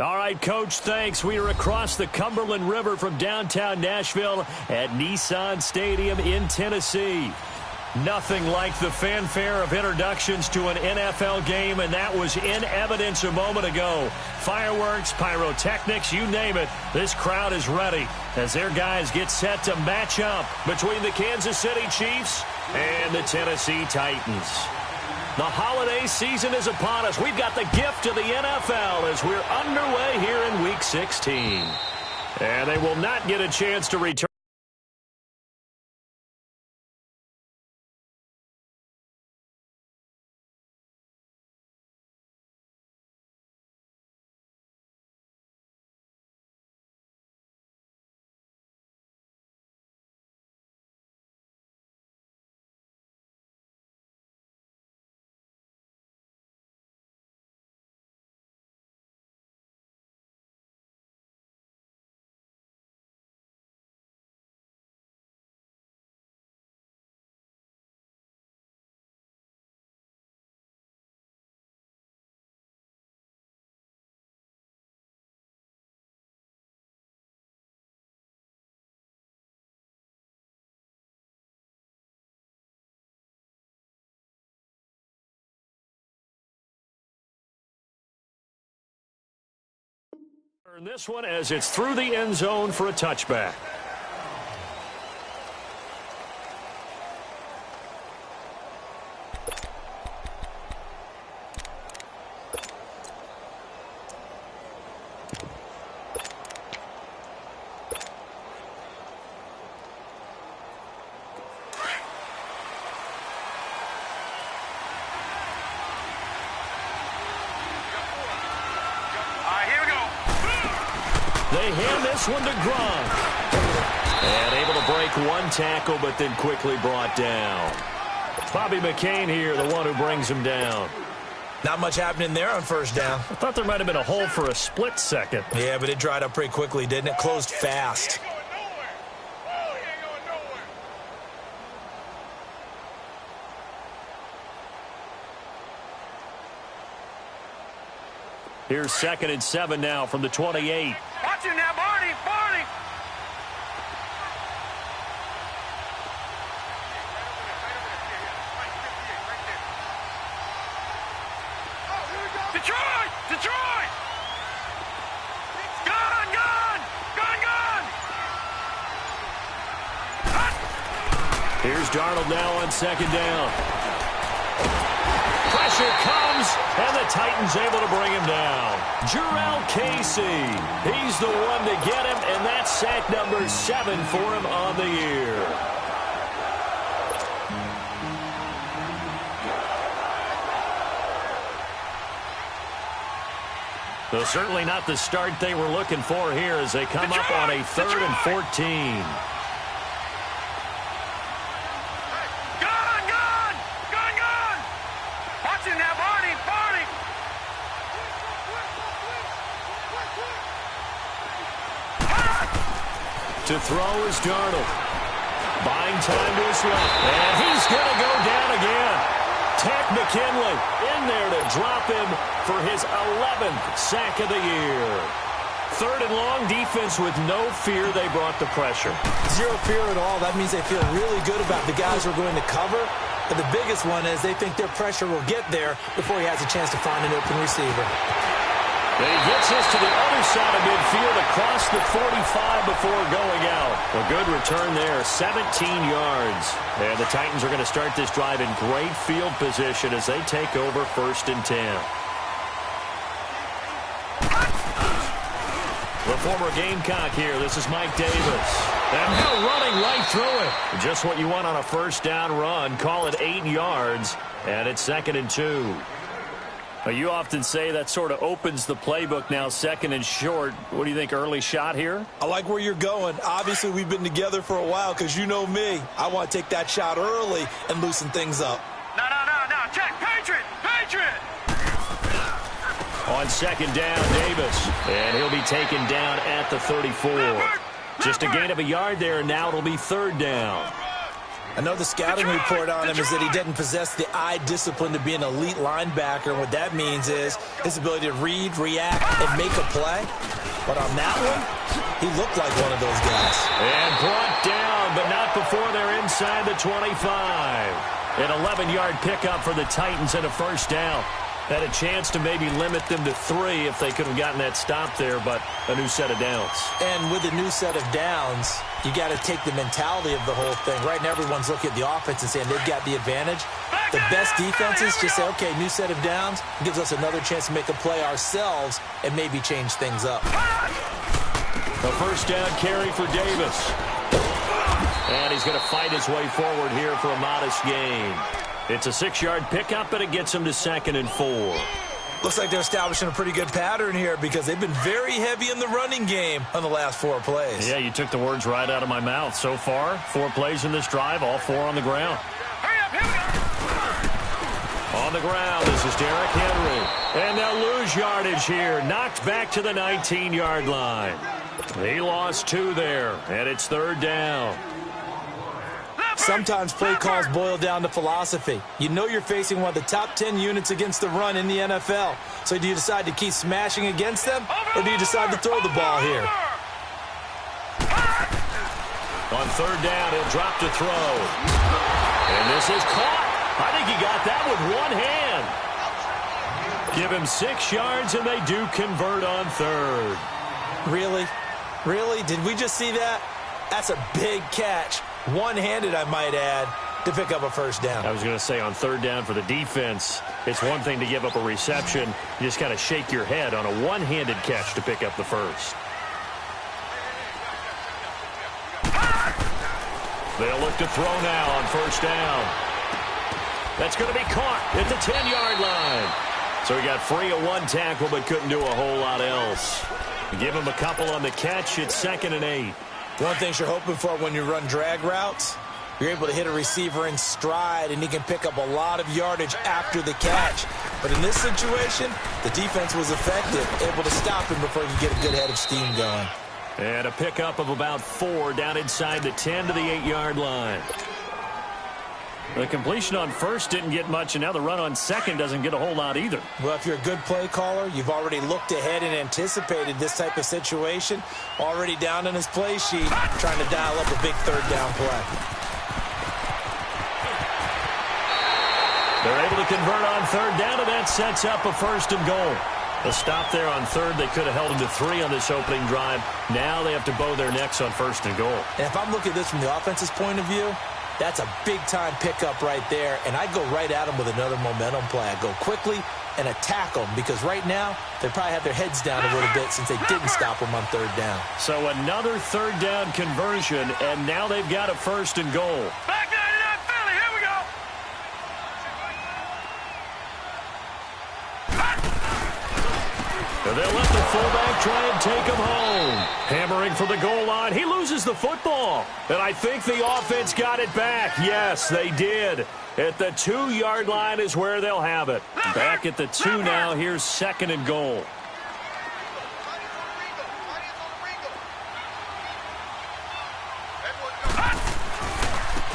All right, Coach, thanks. We are across the Cumberland River from downtown Nashville at Nissan Stadium in Tennessee. Nothing like the fanfare of introductions to an NFL game, and that was in evidence a moment ago. Fireworks, pyrotechnics, you name it. This crowd is ready as their guys get set to match up between the Kansas City Chiefs and the Tennessee Titans. The holiday season is upon us. We've got the gift of the NFL as we're underway here in Week 16. And they will not get a chance to return. This one as it's through the end zone for a touchback. They hand this one to Gronk. And able to break one tackle, but then quickly brought down. Bobby McCain here, the one who brings him down. Not much happening there on first down. I thought there might have been a hole for a split second. Yeah, but it dried up pretty quickly, didn't it? Closed fast. Here's 2nd and 7 now from the 28. Watch him now, Barney! Barney! Detroit! Detroit! Gone! Gone! Gone! Gone! Here's Darnold now on 2nd down. Pressure comes, and the Titans able to bring him down. Jurrell Casey, he's the one to get him, and that's sack number 7 for him on the year. So certainly not the start they were looking for here as they come up on a 3rd and 14. To throw is Darnold. Buying time to his left. And he's going to go down again. Takk McKinley in there to drop him for his 11th sack of the year. 3rd and long, defense with no fear. They brought the pressure. Zero fear at all. That means they feel really good about the guys who are going to cover. But the biggest one is they think their pressure will get there before he has a chance to find an open receiver. He gets us to the other side of midfield across the 45 before going out. A good return there, 17 yards. And the Titans are going to start this drive in great field position as they take over 1st and 10. The former Gamecock here. This is Mike Davis. And now running right through it. Just what you want on a 1st down run. Call it 8 yards. And it's 2nd and 2. You often say that sort of opens the playbook now, 2nd and short. What do you think, early shot here? I like where you're going. Obviously, we've been together for a while because you know me. I want to take that shot early and loosen things up. No. Check. Patriot! Patriot! On 2nd down, Davis. And he'll be taken down at the 34. Just a gain of a yard there, and now it'll be 3rd down. I know the scouting report on him is that he doesn't possess the eye discipline to be an elite linebacker. And what that means is his ability to read, react, and make a play. But on that one, he looked like one of those guys. And brought down, but not before they're inside the 25. An 11-yard pickup for the Titans and a first down. Had a chance to maybe limit them to 3 if they could have gotten that stop there, but a new set of downs. And with a new set of downs, you got to take the mentality of the whole thing. Right now, everyone's looking at the offense and saying they've got the advantage. The best defenses just say, okay, new set of downs gives us another chance to make a play ourselves and maybe change things up. A first down carry for Davis. And he's going to fight his way forward here for a modest gain. It's a 6-yard pickup, and it gets him to 2nd and 4. Looks like they're establishing a pretty good pattern here because they've been very heavy in the running game on the last 4 plays. Yeah, you took the words right out of my mouth. So far, 4 plays in this drive, all 4 on the ground. Hurry up, here we go. On the ground, this is Derrick Henry. And they'll lose yardage here. Knocked back to the 19-yard line. He lost 2 there, and it's 3rd down. Sometimes play calls boil down to philosophy. You know you're facing one of the top 10 units against the run in the NFL. So do you decide to keep smashing against them, or do you decide to throw the ball here? On 3rd down, he'll drop to throw. And this is caught. I think he got that with one hand. Give him 6 yards, and they do convert on 3rd. Really? Really? Did we just see that? That's a big catch. One-handed, I might add, to pick up a first down. I was going to say on 3rd down for the defense, it's one thing to give up a reception. You just kind of shake your head on a one-handed catch to pick up the first. They'll look to throw now on 1st down. That's going to be caught at the 10-yard line. So he got free of 1 tackle but couldn't do a whole lot else. Give him a couple on the catch. It's 2nd and 8. One thing you're hoping for when you run drag routes, you're able to hit a receiver in stride, and he can pick up a lot of yardage after the catch. But in this situation, the defense was effective, able to stop him before he could get a good head of steam going. And a pickup of about 4 down inside the 10 to the 8-yard line. The completion on 1st didn't get much, and now the run on 2nd doesn't get a whole lot either. Well, if you're a good play caller, you've already looked ahead and anticipated this type of situation. Already down in his play sheet, trying to dial up a big 3rd down play. They're able to convert on 3rd down, and that sets up a 1st and goal. A stop there on 3rd. They could have held him to 3 on this opening drive. Now they have to bow their necks on 1st and goal. And if I'm looking at this from the offense's point of view, that's a big-time pickup right there, and I go right at them with another momentum play. I go quickly and attack them because right now they probably have their heads down a little bit since they didn't stop them on 3rd down. So another 3rd down conversion, and now they've got a 1st and goal. Back 99 Philly, here we go. And they'll let the fullback try and take him home. Hammering for the goal line. He loses the football. And I think the offense got it back. Yes, they did. At the 2-yard line is where they'll have it. Back at the 2 now. Here's 2nd and goal.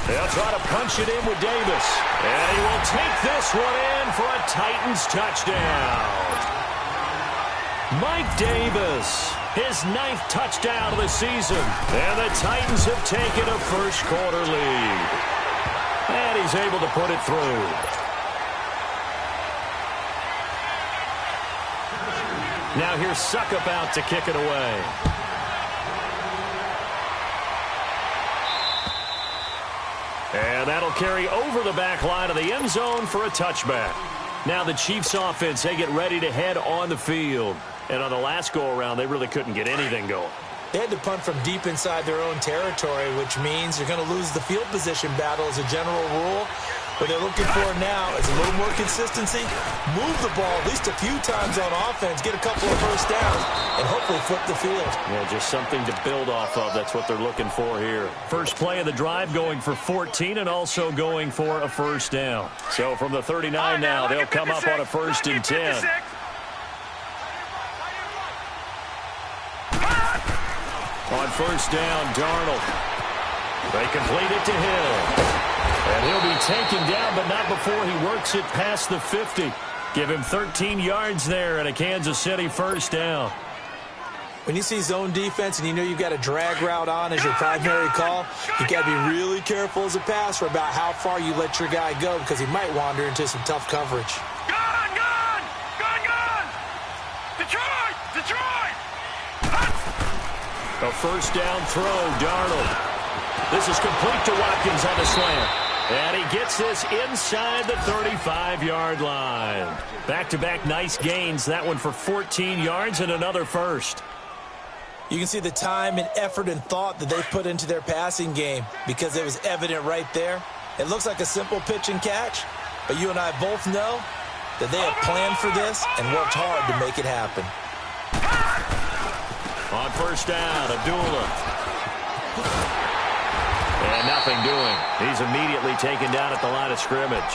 They'll try to punch it in with Davis. And he will take this one in for a Titans touchdown. Mike Davis, his 9th touchdown of the season. And the Titans have taken a first-quarter lead. And he's able to put it through. Now here's Suckup out to kick it away. And that'll carry over the back line of the end zone for a touchback. Now the Chiefs offense, they get ready to head on the field. And on the last go-around, they really couldn't get anything going. They had to punt from deep inside their own territory, which means you're going to lose the field position battle as a general rule. What they're looking for now is a little more consistency, move the ball at least a few times on offense, get a couple of first downs, and hopefully flip the field. Yeah, just something to build off of. That's what they're looking for here. First play of the drive going for 14 and also going for a first down. So from the 39 now, they'll come up on a 1st and 10. On 1st down, Darnold. They complete it to Hill. And he'll be taken down, but not before he works it past the 50. Give him 13 yards there and a Kansas City first down. When you see zone defense and you know you've got a drag route on as your primary call, you got to be really careful as a passer about how far you let your guy go because he might wander into some tough coverage. Gone, gone! Gone, gone! Detroit! Detroit! A first down throw, Darnold. This is complete to Watkins on the slant. And he gets this inside the 35-yard line. Back-to-back nice gains. That one for 14 yards and another first. You can see the time and effort and thought that they put into their passing game because it was evident right there. It looks like a simple pitch and catch, but you and I both know that they have planned for this and worked hard to make it happen. On first down, Abdullah. And nothing doing. He's immediately taken down at the line of scrimmage.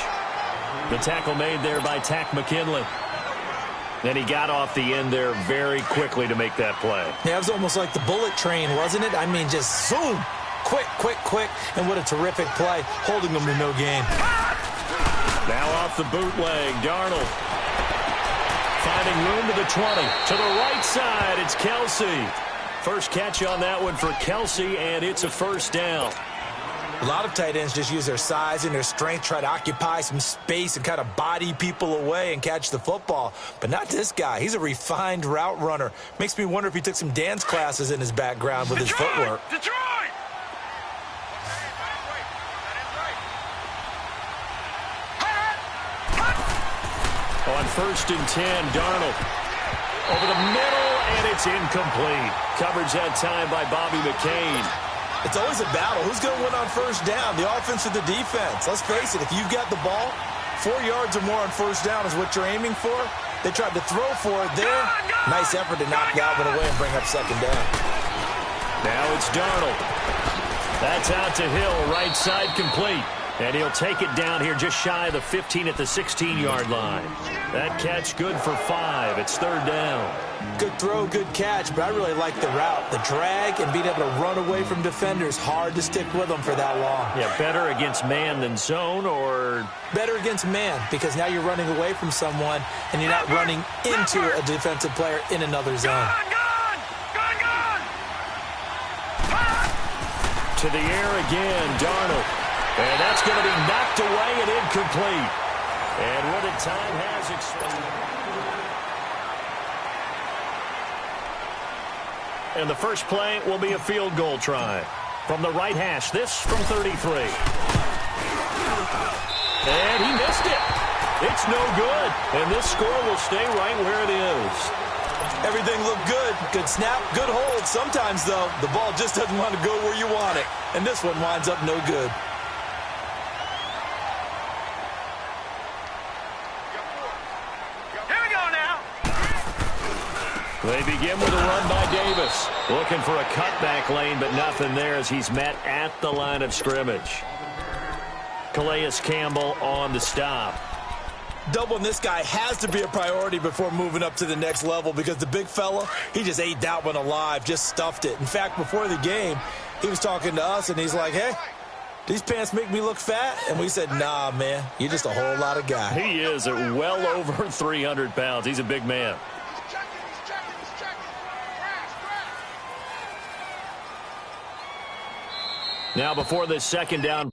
The tackle made there by Tack McKinley. And he got off the end there very quickly to make that play. Yeah, it was almost like the bullet train, wasn't it? I mean, just zoom. Quick, quick, quick. And what a terrific play, holding them to no gain. Now off the bootleg, Darnold. Finding room to the 20. To the right side, it's Kelsey. First catch on that one for Kelsey, and it's a first down. A lot of tight ends just use their size and their strength, try to occupy some space and kind of body people away and catch the football. But not this guy. He's a refined route runner. Makes me wonder if he took some dance classes in his background with his footwork. Detroit! On first and 10, Darnold. Over the middle, and it's incomplete. Coverage that time by Bobby McCain. It's always a battle. Who's going to win on first down, the offense or the defense? Let's face it, if you've got the ball, 4 yards or more on first down is what you're aiming for. They tried to throw for it there. Nice effort to knock that one away and bring up second down. Now it's Darnold. That's out to Hill, right side complete. And he'll take it down here just shy of the 15 at the 16-yard line. That catch good for 5. It's third down. Good throw, good catch, but I really like the route. The drag and being able to run away from defenders, hard to stick with them for that long. Yeah, better against man than zone, or? Better against man, because now you're running away from someone and you're not running into a defensive player in another zone. Gone, gone, gone, gone! To the air again, Darnold. And that's going to be knocked away and incomplete. And what the time has expired. And the first play will be a field goal try. From the right hash, this from 33. And he missed it. It's no good. And this score will stay right where it is. Everything looked good. Good snap, good hold. Sometimes, though, the ball just doesn't want to go where you want it. And this one winds up no good. They begin with a run by Davis. Looking for a cutback lane, but nothing there as he's met at the line of scrimmage. Calais Campbell on the stop. Doubling this guy has to be a priority before moving up to the next level because the big fella, he just ate that one alive, just stuffed it. In fact, before the game, he was talking to us, and he's like, hey, these pants make me look fat? And we said, nah, man, you're just a whole lot of guy. He is at well over 300 pounds. He's a big man. Now before this second down.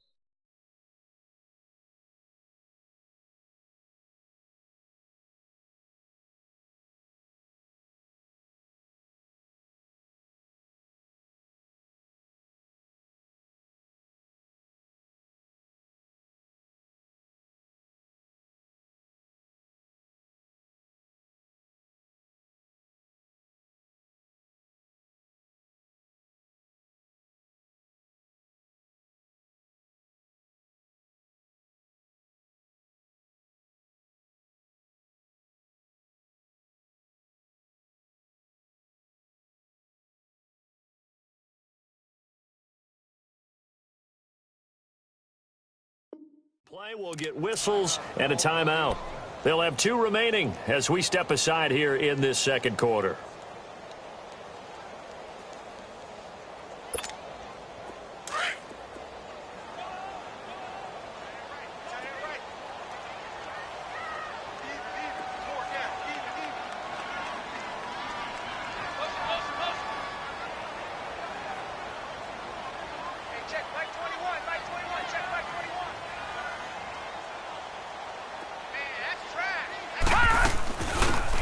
Play will get whistles and a timeout. They'll have 2 remaining as we step aside here in this second quarter.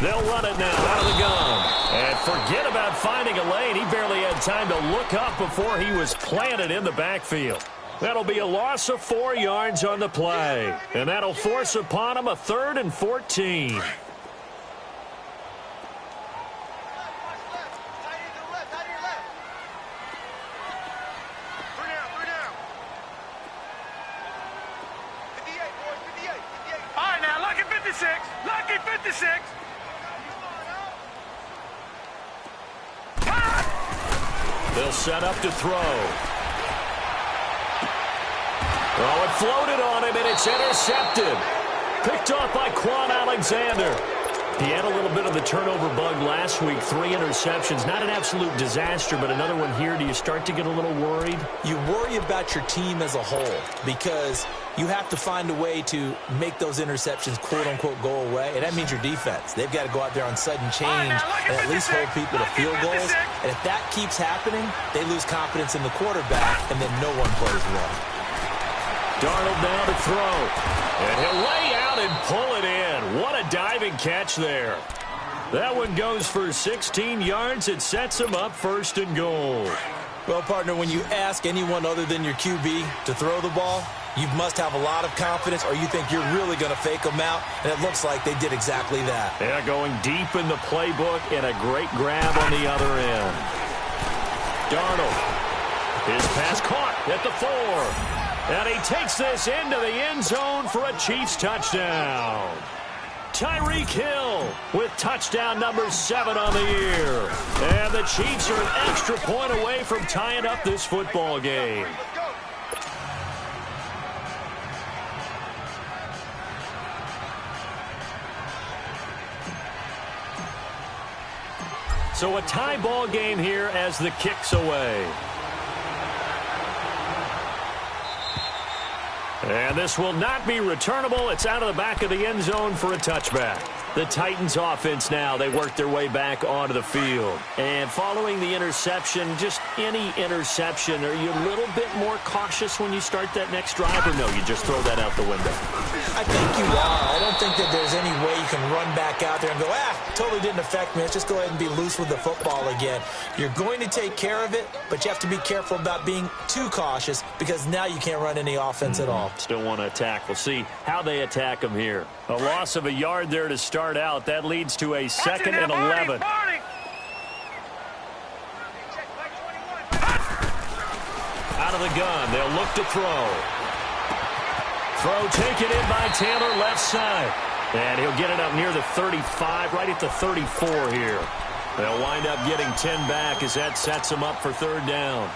They'll run it now out of the gun. And forget about finding a lane. He barely had time to look up before he was planted in the backfield. That'll be a loss of 4 yards on the play. And that'll force upon him a 3rd and 14. Lucky 56. They'll set up to throw. Oh, it floated on him, and it's intercepted. Picked off by Quan Alexander. He had a little bit of the turnover bug last week. 3 interceptions. Not an absolute disaster, but another one here. Do you start to get a little worried? You worry about your team as a whole because you have to find a way to make those interceptions, quote-unquote, go away, and that means your defense. They've got to go out there on sudden change and at least hold people to field goals. And if that keeps happening, they lose confidence in the quarterback, and then no one plays well. Darnold now to throw. And he'll lay out and pull it in. What a diving catch there. That one goes for 16 yards. It sets him up 1st and goal. Well, partner, when you ask anyone other than your QB to throw the ball, you must have a lot of confidence or you think you're really going to fake them out, and it looks like they did exactly that. Yeah, going deep in the playbook and a great grab on the other end. Darnold. His pass caught at the 4. And he takes this into the end zone for a Chiefs touchdown. Tyreek Hill with touchdown number 7 on the year. And the Chiefs are an extra point away from tying up this football game. So a tie ball game here as the kick's away. And this will not be returnable. It's out of the back of the end zone for a touchback. The Titans offense now, they work their way back onto the field. And following the interception, just any interception, are you a little bit more cautious when you start that next drive, or no, you just throw that out the window? I think you are. I don't think that there's any way you can run back out there and go, totally didn't affect me. Let's just go ahead and be loose with the football again. You're going to take care of it, but you have to be careful about being too cautious because now you can't run any offense at all. Still want to attack. We'll see how they attack them here. A loss of a yard there to start out. That leads to a 2nd and 11. Out of the gun. They'll look to throw. Throw taken in by Taylor left side. And he'll get it up near the 35, right at the 34 here. They'll wind up getting 10 back as that sets them up for 3rd down.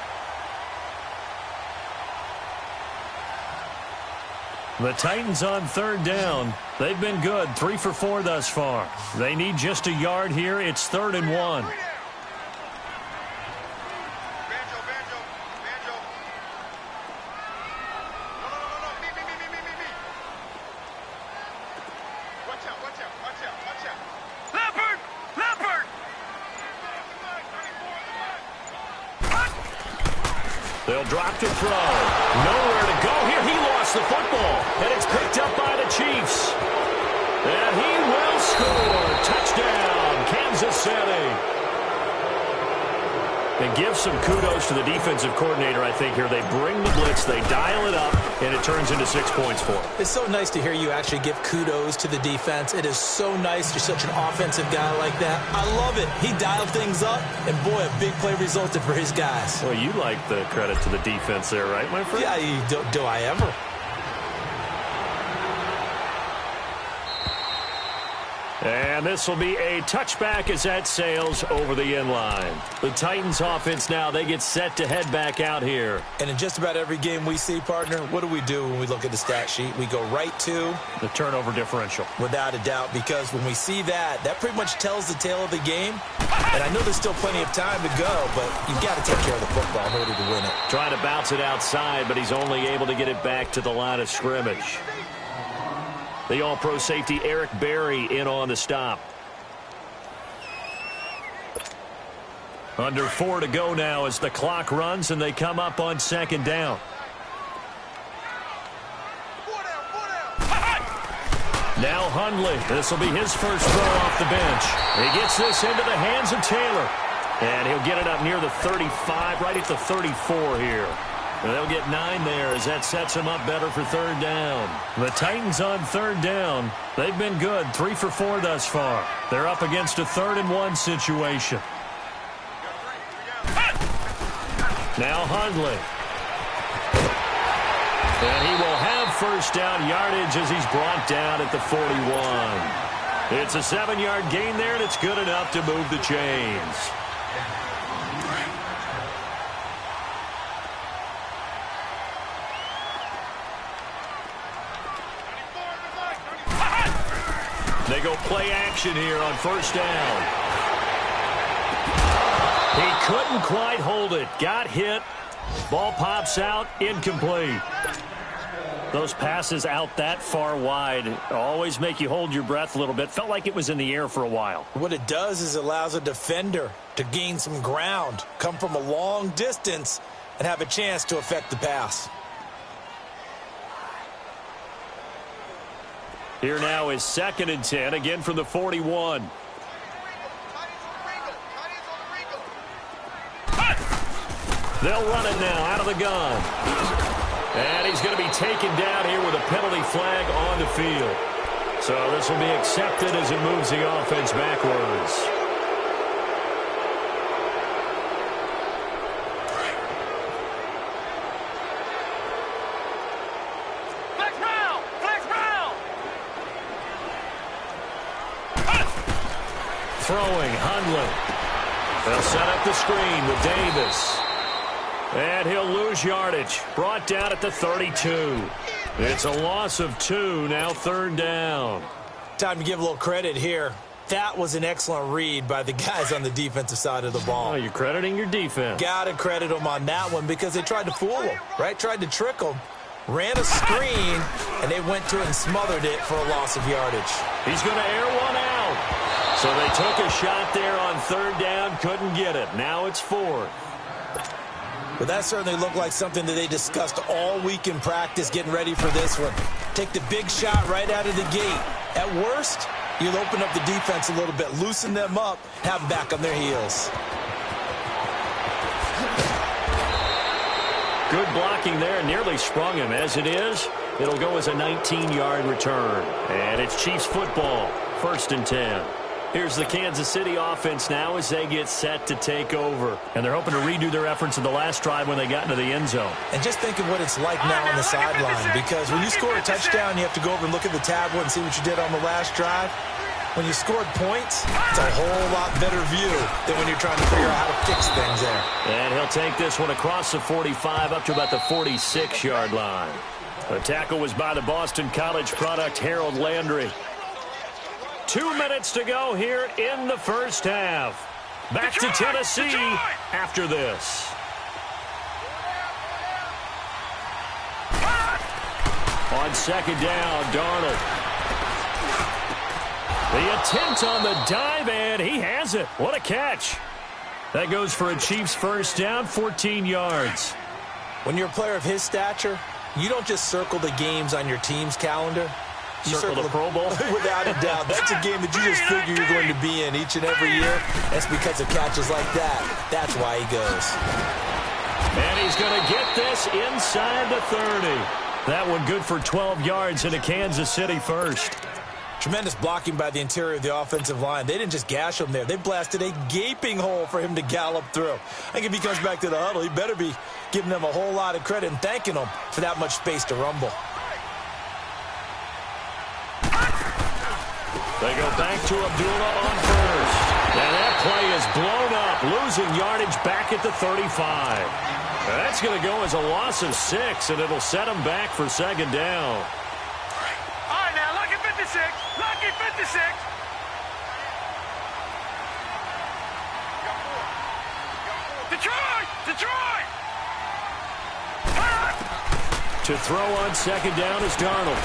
The Titans on 3rd down. They've been good, 3 for 4 thus far. They need just a yard here. It's 3rd and 1. They'll drop to throw. Nowhere to go here. He lost the football. And it's picked up by the Chiefs. And he will score. Touchdown, Kansas City. And give some kudos to the defensive coordinator, I think, here. They bring the blitz, they dial it up, and it turns into 6 points for them. It's so nice to hear you actually give kudos to the defense. It is so nice. You're such an offensive guy like that. I love it. He dialed things up, and boy, a big play resulted for his guys. Well, you like the credit to the defense there, right, my friend? Yeah, do I ever? And this will be a touchback as that sails over the end line. The Titans offense now, they get set to head back out here. And in just about every game we see, partner, what do we do when we look at the stat sheet? We go right to the turnover differential. Without a doubt, because when we see that, that pretty much tells the tale of the game. And I know there's still plenty of time to go, but you've got to take care of the football in order to win it. Trying to bounce it outside, but he's only able to get it back to the line of scrimmage. The all-pro safety Eric Berry in on the stop. Under 4 to go now as the clock runs and they come up on 2nd down. Now Hundley. This will be his first throw off the bench. He gets this into the hands of Taylor. And he'll get it up near the 35, right at the 34 here. And they'll get 9 there as that sets them up better for third down. The Titans on third down. They've been good, 3 for 4 thus far. They're up against a 3rd-and-1 situation. Now Hundley. And he will have first down yardage as he's brought down at the 41. It's a 7-yard gain there, and it's good enough to move the chains. They go play action here on first down. He couldn't quite hold it. Got hit. Ball pops out. Incomplete. Those passes out that far wide always make you hold your breath a little bit. Felt like it was in the air for a while. What it does is it allows a defender to gain some ground, come from a long distance, and have a chance to affect the pass. Here now is 2nd and 10, again from the 41. They'll run it now out of the gun. And he's going to be taken down here with a penalty flag on the field. So this will be accepted as it moves the offense backwards. Throwing, Hundley. They'll set up the screen with Davis. And he'll lose yardage. Brought down at the 32. It's a loss of 2, now 3rd down. Time to give a little credit here. That was an excellent read by the guys on the defensive side of the ball. Oh, you're crediting your defense. Got to credit them on that one because they tried to fool them, right? Tried to trick them. Ran a screen, and they went to it and smothered it for a loss of yardage. He's going to air one out. So they took a shot there on 3rd down, couldn't get it. Now it's 4th. But that certainly looked like something that they discussed all week in practice getting ready for this one. Take the big shot right out of the gate. At worst, you'll open up the defense a little bit, loosen them up, have them back on their heels. Good blocking there, nearly sprung him. As it is, it'll go as a 19-yard return. And it's Chiefs football, 1st and 10. Here's the Kansas City offense now as they get set to take over. And they're hoping to redo their efforts in the last drive when they got into the end zone. And just think of what it's like now on the sideline, because when you score a touchdown, you have to go over and look at the tablet and see what you did on the last drive. When you scored points, it's a whole lot better view than when you're trying to figure out how to fix things there. And he'll take this one across the 45 up to about the 46-yard line. The tackle was by the Boston College product, Harold Landry. 2 minutes to go here in the first half. Back to Tennessee after this. On 2nd down, Darnold. The attempt on the dive, and he has it. What a catch. That goes for a Chiefs first down, 14 yards. When you're a player of his stature, you don't just circle the games on your team's calendar. You circle the Pro Bowl? Without a doubt. That's a game that you just figure you're going to be in each and every year. That's because of catches like that. That's why he goes. And he's going to get this inside the 30. That one good for 12 yards into Kansas City first. Tremendous blocking by the interior of the offensive line. They didn't just gash him there. They blasted a gaping hole for him to gallop through. I think if he comes back to the huddle, he better be giving them a whole lot of credit and thanking them for that much space to rumble. They go back to Abdullah on first. And that play is blown up, losing yardage back at the 35. That's going to go as a loss of 6, and it'll set them back for 2nd down. All right, now, lucky 56. Lucky 56. Detroit! Detroit! To throw on 2nd down is Darnold.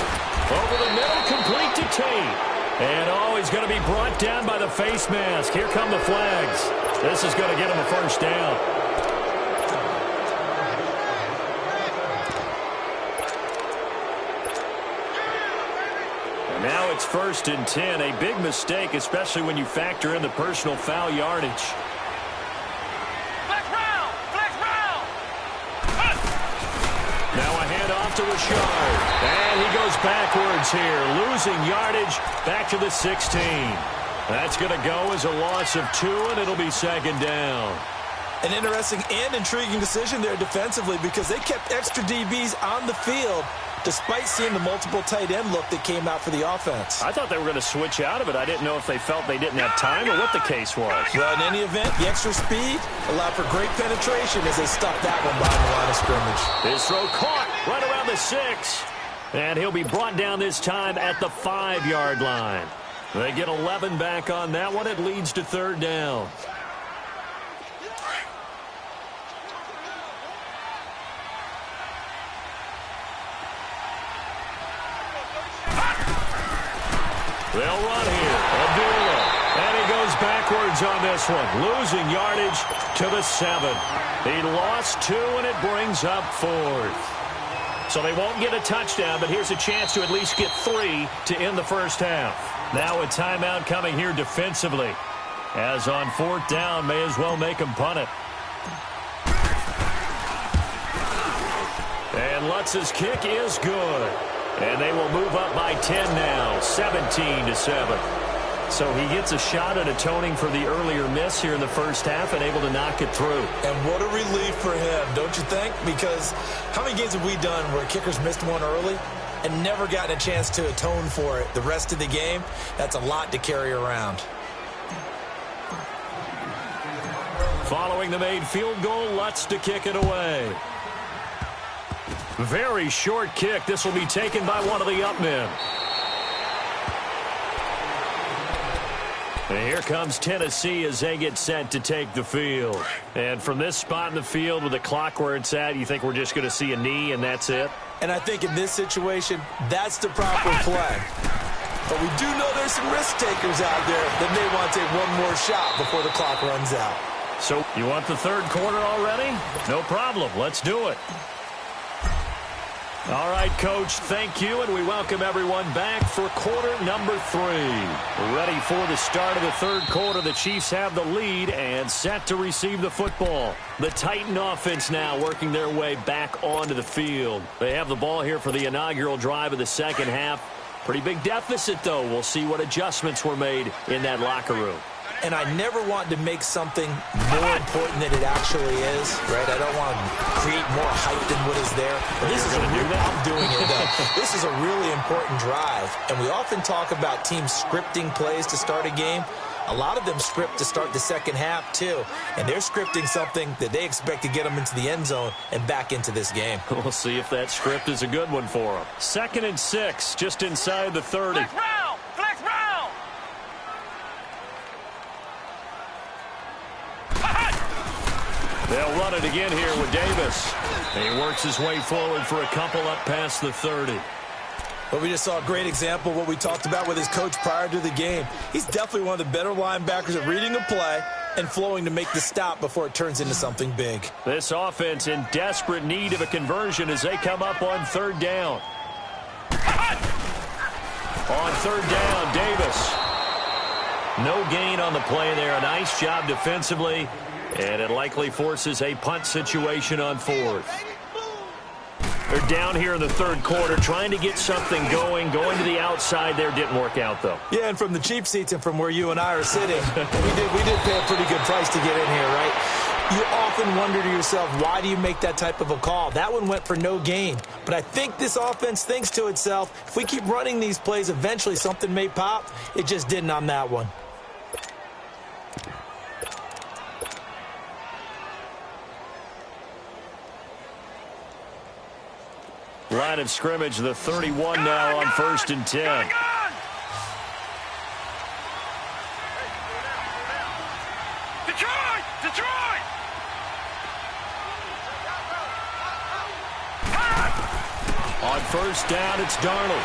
Over the middle, complete to Tate. And, he's going to be brought down by the face mask. Here come the flags. This is going to get him a first down. And now it's 1st and 10. A big mistake, especially when you factor in the personal foul yardage. Flex round! Flex round! Now a handoff to Rashard. And he goes backwards here, losing yardage back to the 16. That's going to go as a loss of 2, and it'll be 2nd down. An interesting and intriguing decision there defensively because they kept extra DBs on the field despite seeing the multiple tight end look that came out for the offense. I thought they were going to switch out of it. I didn't know if they felt they didn't have time or what the case was. Well, in any event, the extra speed allowed for great penetration as they stuffed that one behind the line of scrimmage. His throw caught right around the 6. And he'll be brought down this time at the 5-yard line. They get 11 back on that one. It leads to 3rd down. They'll run here. Abdullah. And he goes backwards on this one. Losing yardage to the 7. He lost 2, and it brings up 4th. So they won't get a touchdown, but here's a chance to at least get 3 to end the first half. Now a timeout coming here defensively. As on 4th down, may as well make him punt it. And Lutz's kick is good. And they will move up by 10 now, 17-7. So he gets a shot at atoning for the earlier miss here in the first half and able to knock it through. And what a relief for him, don't you think? Because how many games have we done where kickers missed one early and never gotten a chance to atone for it the rest of the game? That's a lot to carry around. Following the made field goal, Lutz to kick it away. Very short kick. This will be taken by one of the up men. And here comes Tennessee as they get set to take the field. And from this spot in the field with the clock where it's at, you think we're just going to see a knee and that's it? And I think in this situation, that's the proper play. But we do know there's some risk takers out there that may want to take one more shot before the clock runs out. So you want the 3rd quarter already? No problem. Let's do it. All right, Coach, thank you, and we welcome everyone back for quarter number 3. We're ready for the start of the 3rd quarter. The Chiefs have the lead and set to receive the football. The Titan offense now working their way back onto the field. They have the ball here for the inaugural drive of the 2nd half. Pretty big deficit, though. We'll see what adjustments were made in that locker room. And I never want to make something more important than it actually is, right? I don't want to create more hype than what is there. But this is a real, I'm doing it, though. This is a really important drive. And we often talk about teams scripting plays to start a game. A lot of them script to start the 2nd half, too. And they're scripting something that they expect to get them into the end zone and back into this game. We'll see if that script is a good one for them. 2nd and 6, just inside the 30. Flex round! Flex round! They'll run it again here with Davis. And he works his way forward for a couple up past the 30. But we just saw a great example of what we talked about with his coach prior to the game. He's definitely one of the better linebackers at reading a play and flowing to make the stop before it turns into something big. This offense in desperate need of a conversion as they come up on 3rd down. On 3rd down, Davis. No gain on the play there. A nice job defensively. And it likely forces a punt situation on 4th. They're down here in the 3rd quarter trying to get something going. Going to the outside there didn't work out, though. Yeah, and from the cheap seats and from where you and I are sitting, we did pay a pretty good price to get in here, right? You often wonder to yourself, why do you make that type of a call? That one went for no gain. But I think this offense thinks to itself, if we keep running these plays, eventually something may pop. It just didn't on that one. Line of scrimmage, the 31 now on 1st and 10. Detroit! Detroit! On 1st down, it's Darnold.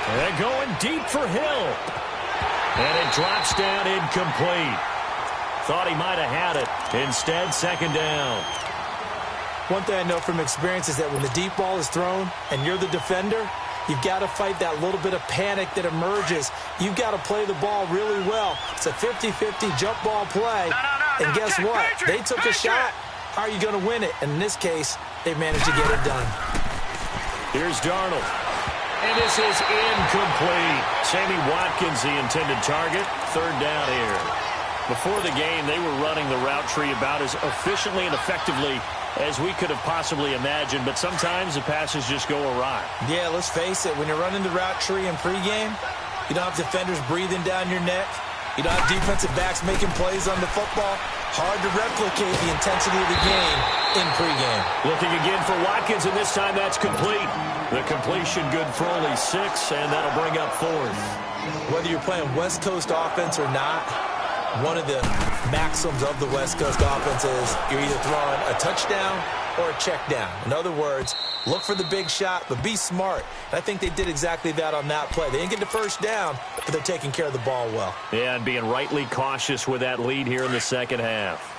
And they're going deep for Hill. And it drops down incomplete. Thought he might have had it. Instead, 2nd down. One thing I know from experience is that when the deep ball is thrown and you're the defender, You've got to fight that little bit of panic that emerges. You've got to play the ball really well. It's a 50-50 jump ball play. And guess what? They took a shot. How are you going to win it? And in this case, they managed to get it done. Here's Darnold. And this is incomplete. Sammy Watkins, the intended target. Third down here. Before the game, they were running the route tree about as efficiently and effectively as we could have possibly imagined, but sometimes the passes just go awry. Yeah, let's face it, when you're running the route tree in pregame, you don't have defenders breathing down your neck. You don't have defensive backs making plays on the football. Hard to replicate the intensity of the game in pregame. Looking again for Watkins, and this time that's complete. The completion good for only 6, and that'll bring up 4th. Whether you're playing West Coast offense or not, one of the maxims of the West Coast offense is you're either throwing a touchdown or a check down. In other words, look for the big shot, but be smart. And I think they did exactly that on that play. They didn't get the first down, but they're taking care of the ball well. Yeah, and being rightly cautious with that lead here in the second half.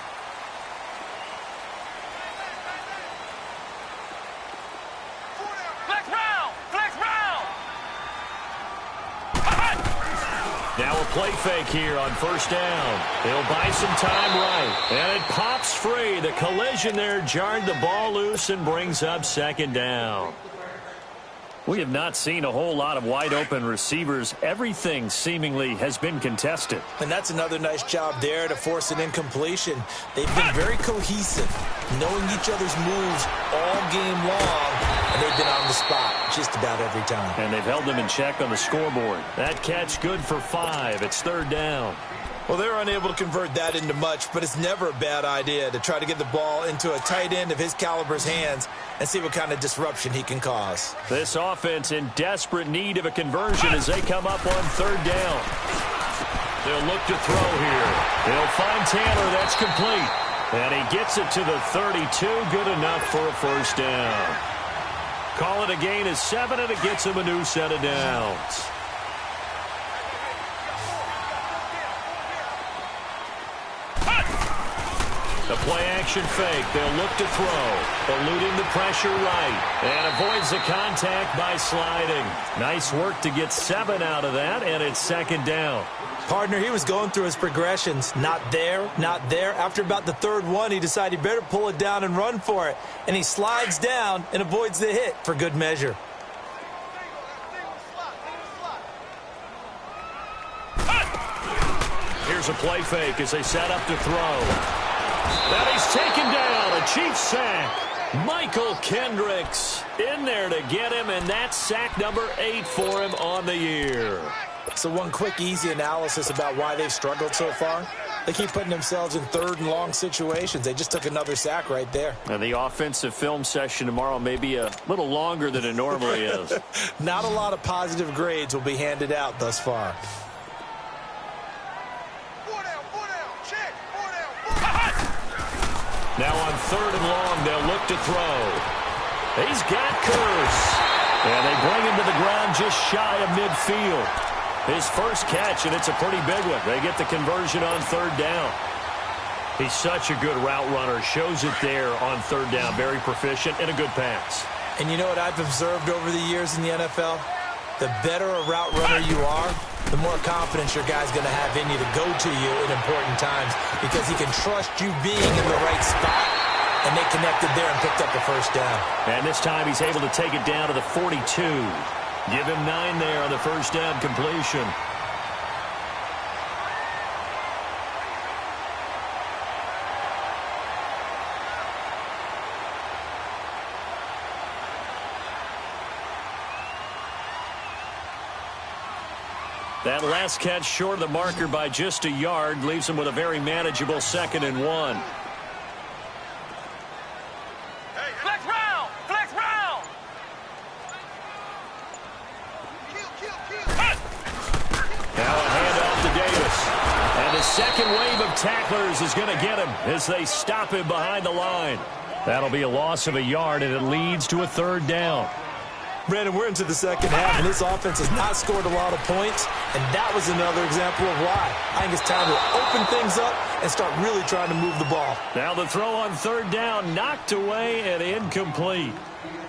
Now a play fake here on first down. They'll buy some time right. And it pops free. The collision there jarred the ball loose and brings up second down. We have not seen a whole lot of wide-open receivers. Everything seemingly has been contested. And that's another nice job there to force an incompletion. They've been very cohesive, knowing each other's moves all game long, and they've been on the spot just about every time. And they've held them in check on the scoreboard. That catch good for 5. It's third down. Well, they're unable to convert that into much, but it's never a bad idea to try to get the ball into a tight end of his caliber's hands and see what kind of disruption he can cause. This offense in desperate need of a conversion as they come up on third down. They'll look to throw here. They'll find Taylor. That's complete. And he gets it to the 32. Good enough for a first down. Call it a gain of 7, and it gets him a new set of downs. The play-action fake. They'll look to throw. Eluding the pressure right. And avoids the contact by sliding. Nice work to get 7 out of that, and it's second down. Partner, he was going through his progressions. Not there, not there. After about the third one, he decided he better pull it down and run for it. And he slides down and avoids the hit for good measure. Here's a play fake as they set up to throw. That he's taken down. A Chiefs sack. Michael Kendricks in there to get him, and that's sack number 8 for him on the year. So one quick, easy analysis about why they've struggled so far. They keep putting themselves in third and long situations. They just took another sack right there. And the offensive film session tomorrow may be a little longer than it normally is. Not a lot of positive grades will be handed out thus far. Now on third and long, they'll look to throw. He's got Curse. And they bring him to the ground just shy of midfield. His first catch, and it's a pretty big one. They get the conversion on third down. He's such a good route runner. Shows it there on third down. Very proficient and a good pass. And you know what I've observed over the years in the NFL? The better a route runner you are, the more confidence your guy's going to have in you to go to you at important times because he can trust you being in the right spot, and they connected there and picked up the first down. And this time he's able to take it down to the 42. Give him 9 there on the first down completion. That last catch short of the marker by just a yard leaves him with a very manageable 2nd and 1. Hey, flex round! Flex round! Now a handoff to Davis. And the second wave of tacklers is going to get him as they stop him behind the line. That'll be a loss of a yard, and it leads to a third down. Brandon, we're into the second half, and this offense has not scored a lot of points, and that was another example of why. I think it's time to open things up and start really trying to move the ball. Now the throw on third down, knocked away and incomplete.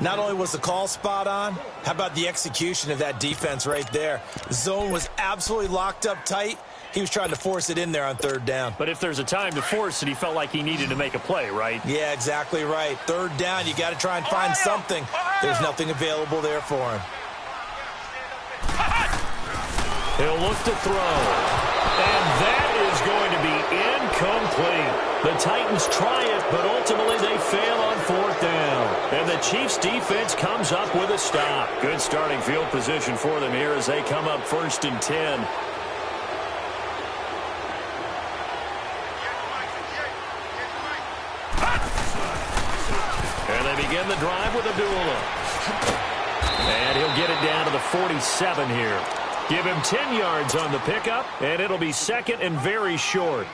Not only was the call spot on, how about the execution of that defense right there? The zone was absolutely locked up tight. He was trying to force it in there on third down. But if there's a time to force it, he felt like he needed to make a play, right? Yeah, exactly right. Third down, you got to try and find something. There's nothing available there for him. He'll look to throw. And that is going to be incomplete. The Titans try it, but ultimately they fail on fourth down. And the Chiefs' defense comes up with a stop. Good starting field position for them here as they come up 1st and 10. And they begin the drive with Abdullah. And he'll get it down to the 47 here. Give him 10 yards on the pickup, and it'll be 2nd and very short.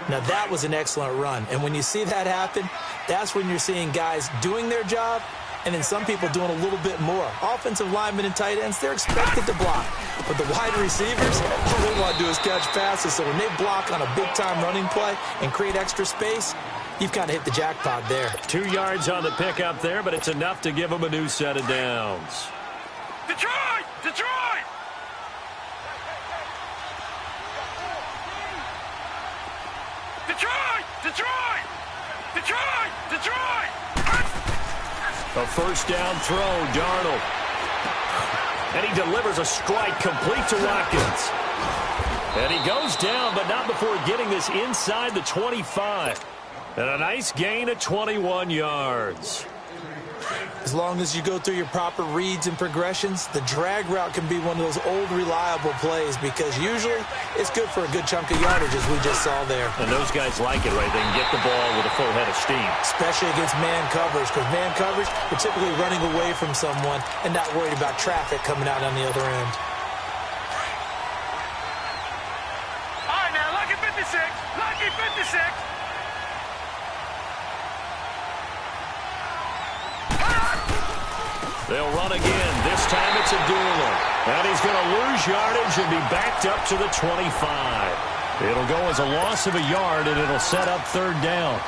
Now, that was an excellent run. And when you see that happen, that's when you're seeing guys doing their job and then some people doing a little bit more. Offensive linemen and tight ends, they're expected to block. But the wide receivers, all they want to do is catch passes. So when they block on a big-time running play and create extra space, you've kind of hit the jackpot there. 2 yards on the pickup there, but it's enough to give them a new set of downs. Detroit! Detroit! Detroit! Detroit! Detroit! Detroit! A first down throw, Darnold. And he delivers a strike complete to Watkins. And he goes down, but not before getting this inside the 25. And a nice gain of 21 yards. As long as you go through your proper reads and progressions, the drag route can be one of those old reliable plays because usually it's good for a good chunk of yardage as we just saw there. And those guys like it, right? They can get the ball with a full head of steam. Especially against man coverage, because man coverage, you're typically running away from someone and not worried about traffic coming out on the other end. All right, now, lucky 56. Lucky 56. They'll run again. This time it's Abdullah. And he's going to lose yardage and be backed up to the 25. It'll go as a loss of a yard, and it'll set up 3rd down.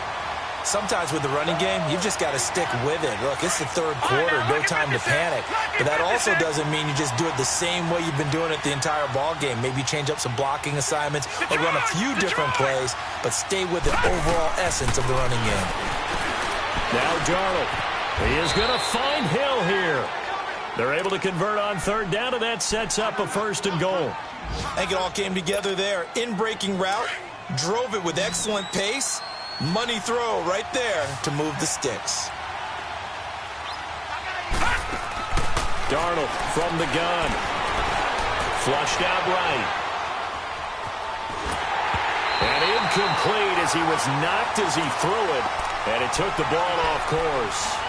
Sometimes with the running game, you've just got to stick with it. Look, it's the 3rd quarter, no time to panic. But that also doesn't mean you just do it the same way you've been doing it the entire ball game. Maybe change up some blocking assignments or run a few different plays, but stay with the overall essence of the running game. Now Darnold. He is going to find Hill here. They're able to convert on 3rd down, and that sets up a 1st and goal. I think it all came together there. In-breaking route, drove it with excellent pace. Money throw right there to move the sticks. Darnold from the gun. Flushed out right. And incomplete as he was knocked as he threw it. And it took the ball off course.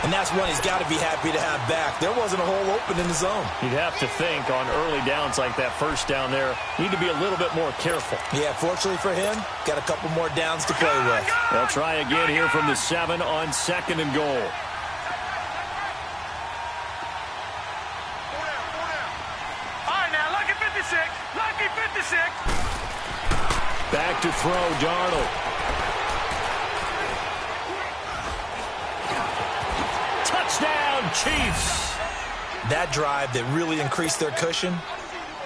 And that's one he's got to be happy to have back. There wasn't a hole open in the zone. You'd have to think on early downs like that first down there, need to be a little bit more careful. Yeah, fortunately for him, got a couple more downs to play with. They'll try again here from the 7 on 2nd and goal. All right, now, lucky 56. Lucky 56. Back to throw, Darnold. Touchdown, Chiefs. That drive that really increased their cushion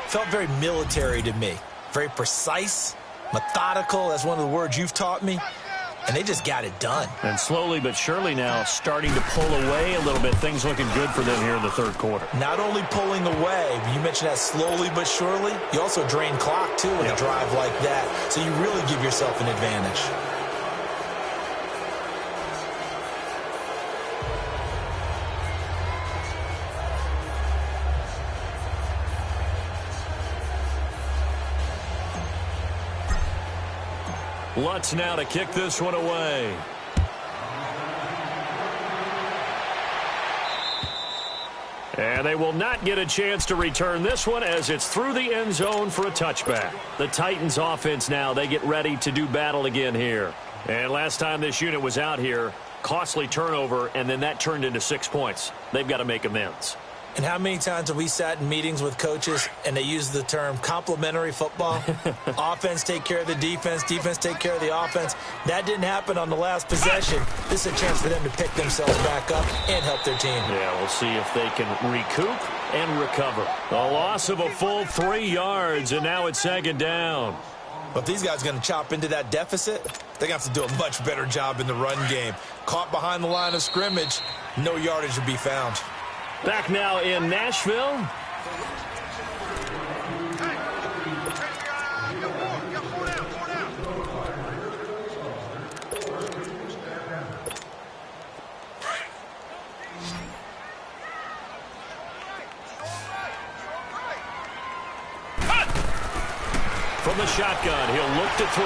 felt very military to me. Very precise, methodical, that's one of the words you've taught me. And they just got it done. And slowly but surely now starting to pull away a little bit. Things looking good for them here in the 3rd quarter. Not only pulling away, you mentioned that slowly but surely, you also drain clock, too, in a drive like that. So you really give yourself an advantage. Lutz now to kick this one away. And they will not get a chance to return this one as it's through the end zone for a touchback. The Titans offense now, they get ready to do battle again here. And last time this unit was out here, costly turnover, and then that turned into 6 points. They've got to make amends. And how many times have we sat in meetings with coaches and they use the term complementary football? Offense take care of the defense, defense take care of the offense. That didn't happen on the last possession. This is a chance for them to pick themselves back up and help their team. Yeah, we'll see if they can recoup and recover. A loss of a full 3 yards, and now it's second down. But if these guys are going to chop into that deficit, they're going to have to do a much better job in the run game. Caught behind the line of scrimmage, no yardage to be found. Back now in Nashville. From the shotgun, he'll look to throw.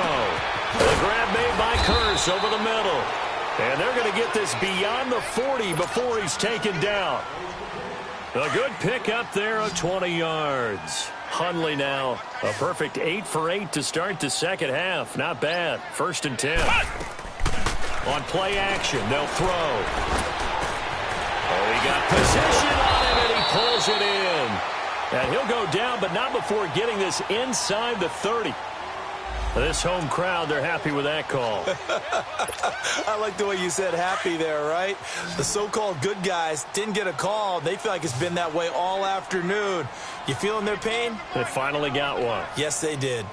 The grab made by Curse over the middle. And they're going to get this beyond the 40 before he's taken down. A good pick up there of 20 yards. Hundley now, a perfect 8 for 8 to start the second half. Not bad. 1st and 10. On play action, they'll throw. Oh, he got possession on him, and he pulls it in. And he'll go down, but not before getting this inside the 30. This home crowd, they're happy with that call. I like the way you said happy there, right? The so-called good guys didn't get a call. They feel like it's been that way all afternoon. You feeling their pain? They finally got one. Yes, they did.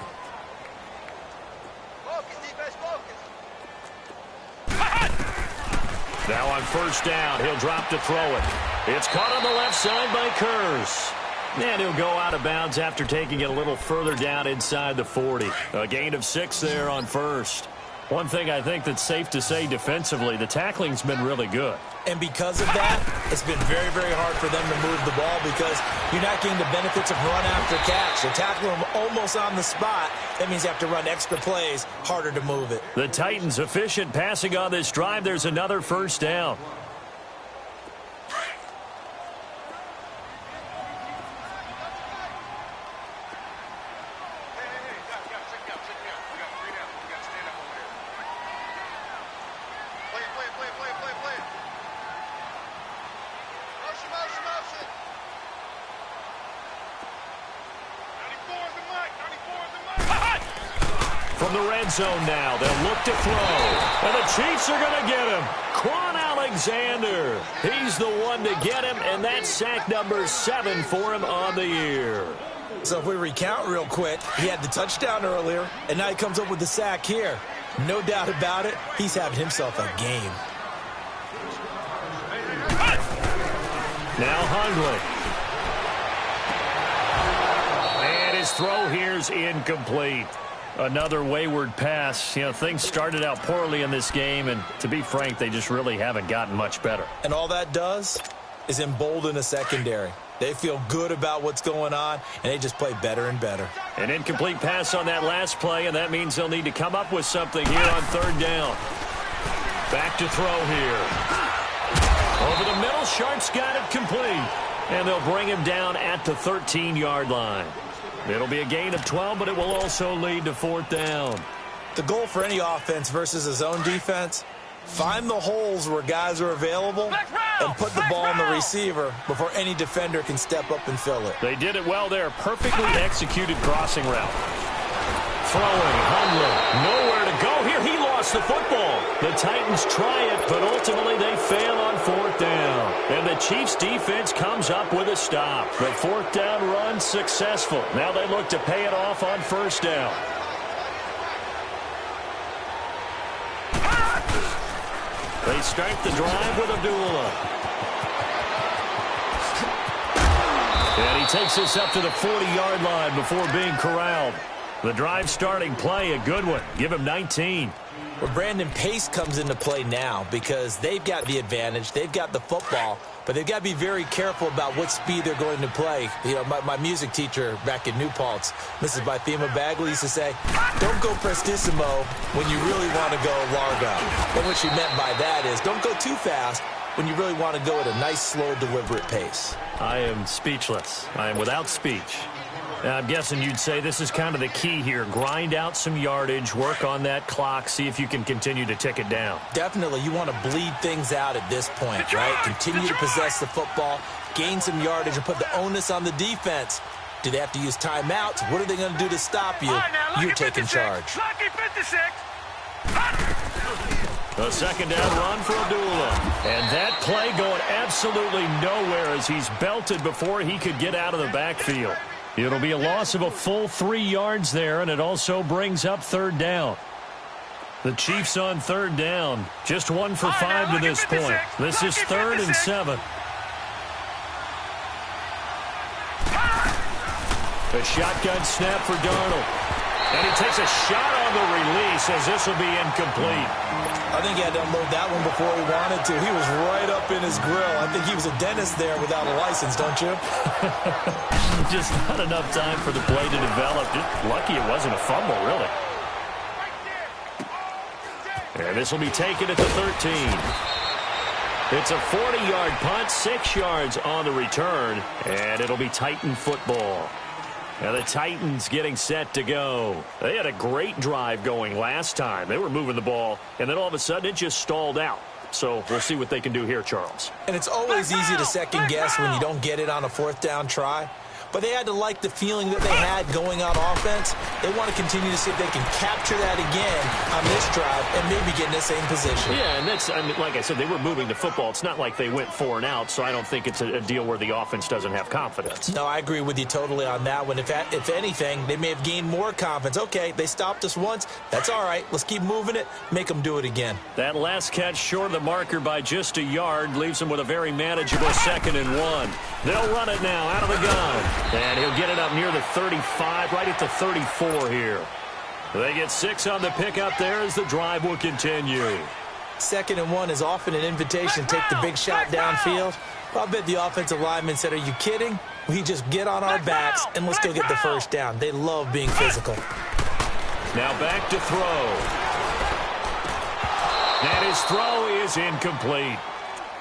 Now on 1st down, he'll drop to throw it. It's caught on the left side by Curse. And he'll go out of bounds after taking it a little further down inside the 40. A gain of 6 there on 1st. One thing I think that's safe to say defensively, the tackling's been really good. And because of that, it's been very, very hard for them to move the ball because you're not getting the benefits of run after catch. You're tackling them almost on the spot. That means you have to run extra plays, harder to move it. The Titans efficient passing on this drive. There's another 1st down. From the red zone now, they'll look to throw. And the Chiefs are going to get him. Quan Alexander. He's the one to get him, and that's sack number 7 for him on the year. So if we recount real quick, he had the touchdown earlier, and now he comes up with the sack here. No doubt about it, he's having himself a game. Now Hundley. And his throw here's incomplete. Another wayward pass. You know, things started out poorly in this game, and to be frank, they just really haven't gotten much better. And all that does is embolden the secondary. They feel good about what's going on, and they just play better and better. An incomplete pass on that last play, and that means they'll need to come up with something here on 3rd down. Back to throw here. Over the middle, Sharp's got it complete. And they'll bring him down at the 13-yard line. It'll be a gain of 12, but it will also lead to 4th down. The goal for any offense versus his own defense, find the holes where guys are available and put the ball on the receiver before any defender can step up and fill it. They did it well there. Perfectly executed crossing route. Throwing, Hundley, nowhere to go here. He lost the football. The Titans try it, but ultimately they fail on 4th down. And the Chiefs' defense comes up with a stop. The 4th down run successful. Now they look to pay it off on 1st down. They start the drive with Abdullah. And he takes this up to the 40-yard line before being corralled. The drive starting play, a good one. Give him 19. Well, Brandon, pace comes into play now because they've got the advantage. They've got the football, but they've got to be very careful about what speed they're going to play. You know, my music teacher back in New Paltz, Mrs. Bythema Bagley, used to say, don't go prestissimo when you really want to go largo. And what she meant by that is don't go too fast when you really want to go at a nice, slow, deliberate pace. I am speechless. I am without speech. I'm guessing you'd say this is kind of the key here. Grind out some yardage, work on that clock, see if you can continue to tick it down. Definitely. You want to bleed things out at this point, right? Continue to possess the football, gain some yardage, or put the onus on the defense? Do they have to use timeouts? What are they going to do to stop you? You're taking charge. Lucky 56. A second down run for Abdullah. And that play going absolutely nowhere as he's belted before he could get out of the backfield. It'll be a loss of a full 3 yards there, and it also brings up third down. The Chiefs on third down. Just 1 for 5 to this point. This is 3rd and 7. A shotgun snap for Darnold. And he takes a shot on the release as this will be incomplete. I think he had to unload that one before he wanted to. He was right up in his grill. I think he was a dentist there without a license, don't you? Just not enough time for the play to develop. Just lucky it wasn't a fumble, really. And this will be taken at the 13. It's a 40-yard punt, 6 yards on the return, and it'll be Titan football. Now the Titans getting set to go. They had a great drive going last time. They were moving the ball, and then all of a sudden it just stalled out. So we'll see what they can do here, Charles. And it's always easy to second guess when you don't get it on a 4th down try. But they had to like the feeling that they had going on offense. They want to continue to see if they can capture that again on this drive and maybe get in the same position. Yeah, and that's, I mean, like I said, they were moving the football. It's not like they went 4 and out, so I don't think it's a deal where the offense doesn't have confidence. No, I agree with you totally on that one. If anything, they may have gained more confidence. Okay, they stopped us once. That's all right. Let's keep moving it. Make them do it again. That last catch short of the marker by just a yard leaves them with a very manageable 2nd and 1. They'll run it now out of the gun. And he'll get it up near the 35, right at the 34 here. They get 6 on the pickup there as the drive will continue. 2nd and 1 is often an invitation to take the big shot downfield. Well, I bet the offensive lineman said, are you kidding? We just get on our backs and let's go get the first down. They love being physical. Now back to throw. And his throw is incomplete.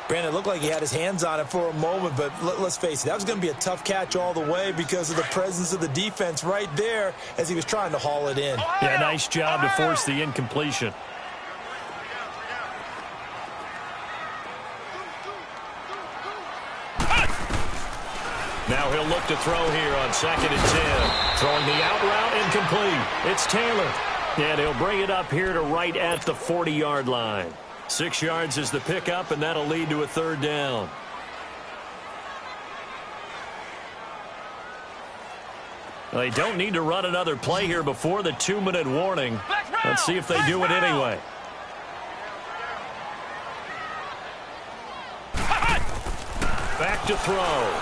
Brandon, it looked like he had his hands on it for a moment, but let's face it, that was going to be a tough catch all the way because of the presence of the defense right there as he was trying to haul it in. Yeah, nice job to force the incompletion. Now he'll look to throw here on 2nd and 10. Throwing the out route incomplete. It's Taylor. And he'll bring it up here to right at the 40-yard line. 6 yards is the pickup, and that'll lead to a 3rd down. Well, they don't need to run another play here before the 2-minute warning. Let's see if they do it anyway. Back to throw.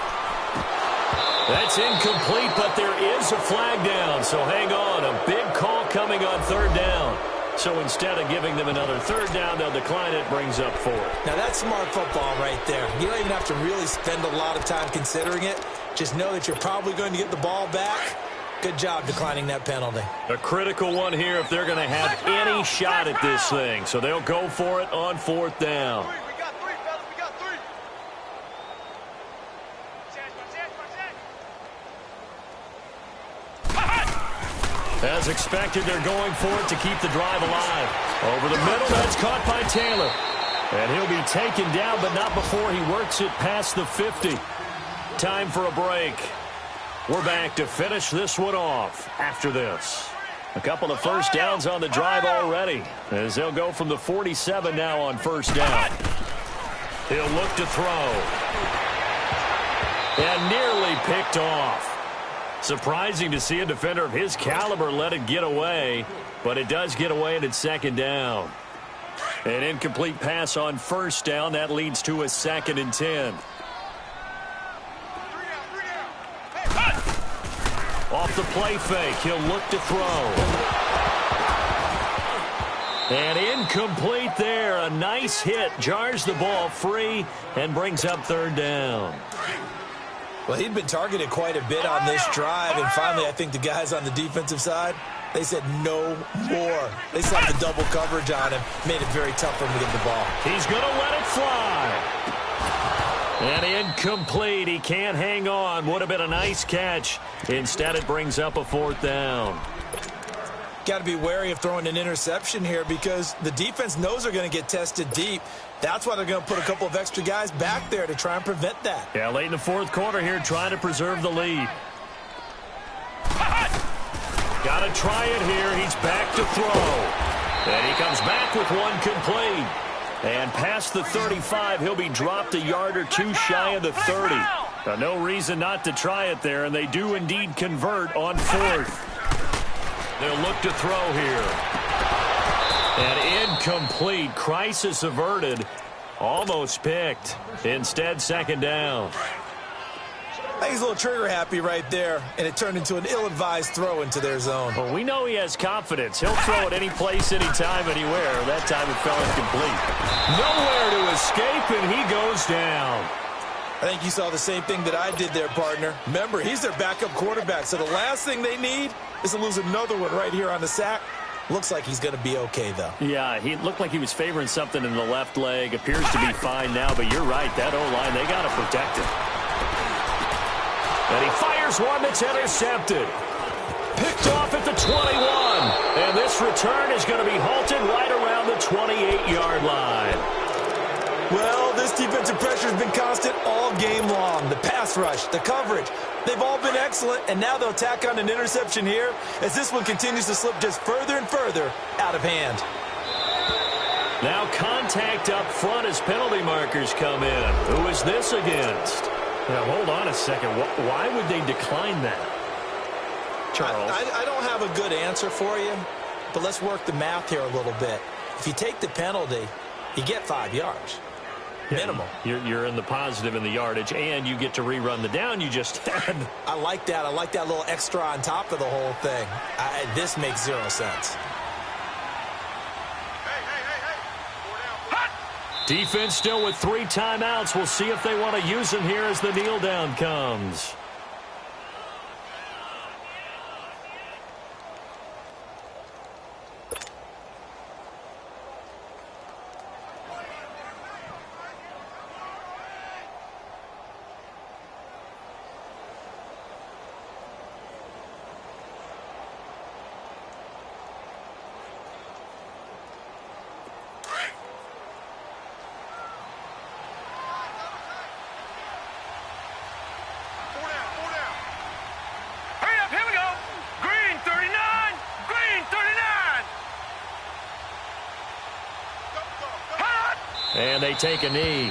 That's incomplete, but there is a flag down, so hang on. A big call coming on 3rd down. So instead of giving them another 3rd down, they'll decline it, brings up 4th. Now that's smart football right there. You don't even have to really spend a lot of time considering it. Just know that you're probably going to get the ball back. Good job declining that penalty. A critical one here if they're going to have any shot at this thing. So they'll go for it on 4th down. We got 3, fellas. We got 3. As expected, they're going for it to keep the drive alive. Over the middle, that's caught by Taylor. And he'll be taken down, but not before he works it past the 50. Time for a break. We're back to finish this one off after this. A couple of first downs on the drive already, as they'll go from the 47 now on 1st down. He'll look to throw. And nearly picked off. Surprising to see a defender of his caliber let it get away, but it does get away and it's 2nd down. An incomplete pass on 1st down. That leads to a 2nd and 10. Off the play fake, he'll look to throw. And incomplete there. A nice hit. Jars the ball free and brings up 3rd down. Well, he'd been targeted quite a bit on this drive, and finally I think the guys on the defensive side, they said no more. They slapped the double coverage on him, made it very tough for him to get the ball. He's going to let it fly. And incomplete. He can't hang on. Would have been a nice catch. Instead, it brings up a 4th down. got to be wary of throwing an interception here because the defense knows they're going to get tested deep. That's why they're going to put a couple of extra guys back there to try and prevent that. Yeah, late in the fourth quarter here, trying to preserve the lead. Got to try it here. He's back to throw. And he comes back with one complete. And past the 35, he'll be dropped a yard or two shy of the 30. Now, no reason not to try it there, and they do indeed convert on fourth. They'll look to throw here. And incomplete. Crisis averted. Almost picked. Instead, second down. I think he's a little trigger happy right there, and it turned into an ill-advised throw into their zone. Well, we know he has confidence. He'll throw it any place, anytime, anywhere. That time it fell incomplete. Nowhere to escape, and he goes down. I think you saw the same thing that I did there, partner. Remember, he's their backup quarterback, so the last thing they need is to lose another one right here on the sack. Looks like he's going to be okay, though. Yeah, he looked like he was favoring something in the left leg. Appears to be fine now, but you're right. That O-line, they got to protect him. And he fires one that's intercepted. Picked off at the 21. And this return is going to be halted right around the 28-yard line. Well, this defensive pressure has been constant all game long. The pass rush, the coverage, they've all been excellent, and now they'll tack on an interception here as this one continues to slip just further and further out of hand. Now contact up front as penalty markers come in. Who is this against? Now, hold on a second. Why would they decline that? Charles? I don't have a good answer for you, but let's work the math here a little bit. If you take the penalty, you get 5 yards. Minimal. You're in the positive in the yardage, and you get to rerun the down you just had. I like that. I like that little extra on top of the whole thing. This makes zero sense. Defense still with 3 timeouts. We'll see if they want to use them here as the kneel down comes. And they take a knee.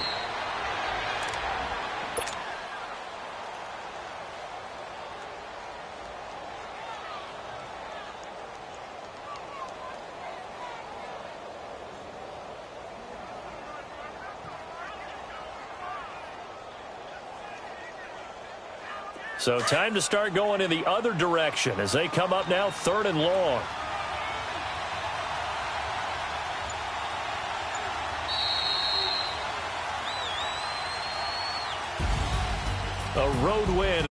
So time to start going in the other direction as they come up now 3rd and long. A road win.